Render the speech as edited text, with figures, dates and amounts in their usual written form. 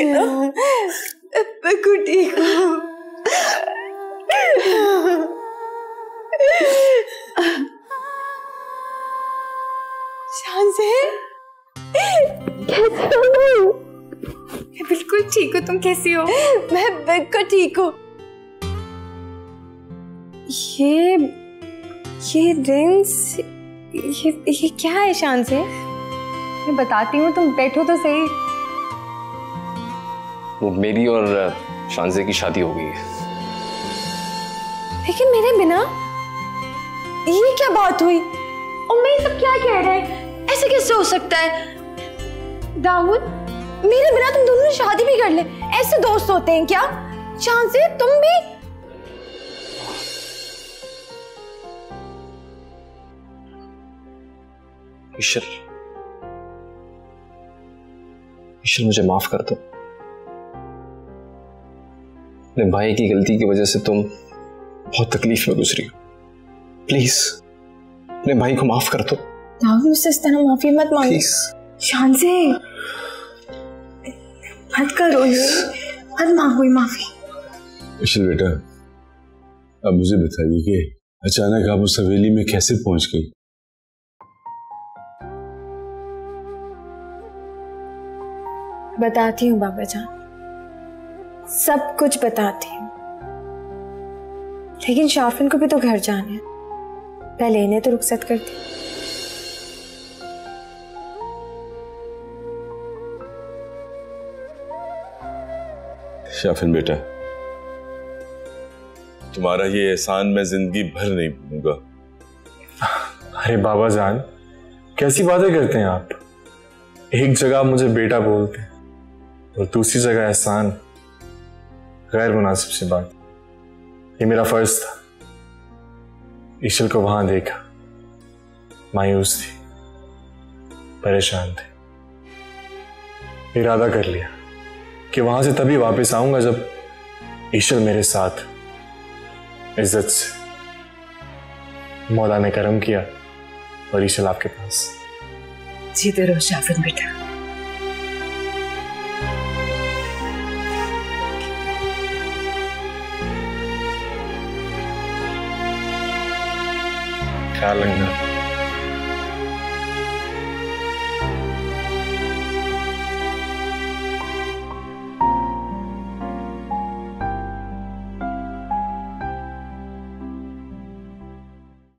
है ना? बिल्कुल ठीक हूँ। शान से कैसे हो? मैं बिल्कुल ठीक हूँ, तुम कैसी हो? मैं बिल्कुल ठीक हूँ। ये रिंग्स, ये क्या है शान से? मैं बताती हूँ, तुम बैठो तो सही। वो मेरी और शानजे की शादी हो गई है। लेकिन मेरे बिना? ये क्या बात हुई? और मैं सब क्या कह रहे हैं? ऐसे कैसे हो सकता है? दाऊद, मेरे बिना तुम दोनों ने शादी भी कर ले, ऐसे दोस्त होते हैं क्या? शान से तुम भी? ईशल, मुझे माफ कर दो। अपने भाई की गलती की वजह से तुम बहुत तकलीफ में गुजरी हो। प्लीज अपने भाई को माफ कर दो। दाऊद, मुझसे इस तरह माफी मत मांगो। प्लीज। शान से मत करो ये, मत मांगो माफी। ईशल बेटा, अब मुझे बताइए कि अचानक आप उस हवेली में कैसे पहुंच गई? बताती हूँ बाबा जान, सब कुछ बताती हूँ। लेकिन शाफिन को भी तो घर जाना है, पहले इन्हें तो रुखसत कर दी। शाफिन बेटा, तुम्हारा ये एहसान मैं जिंदगी भर नहीं भूलूंगा। अरे बाबा जान, कैसी बातें करते हैं आप? एक जगह मुझे बेटा बोलते और दूसरी जगह एहसान। गैर मुनासिब सी बात। ये मेरा फर्ज था। ईशल को वहां देखा, मायूस थी, परेशान थे। इरादा कर लिया कि वहां से तभी वापस आऊंगा जब ईशल मेरे साथ इज्जत से। मौला ने करम किया और ईशल आपके पास। जीते रहो शाफिन बेटा। ख्याल रखना।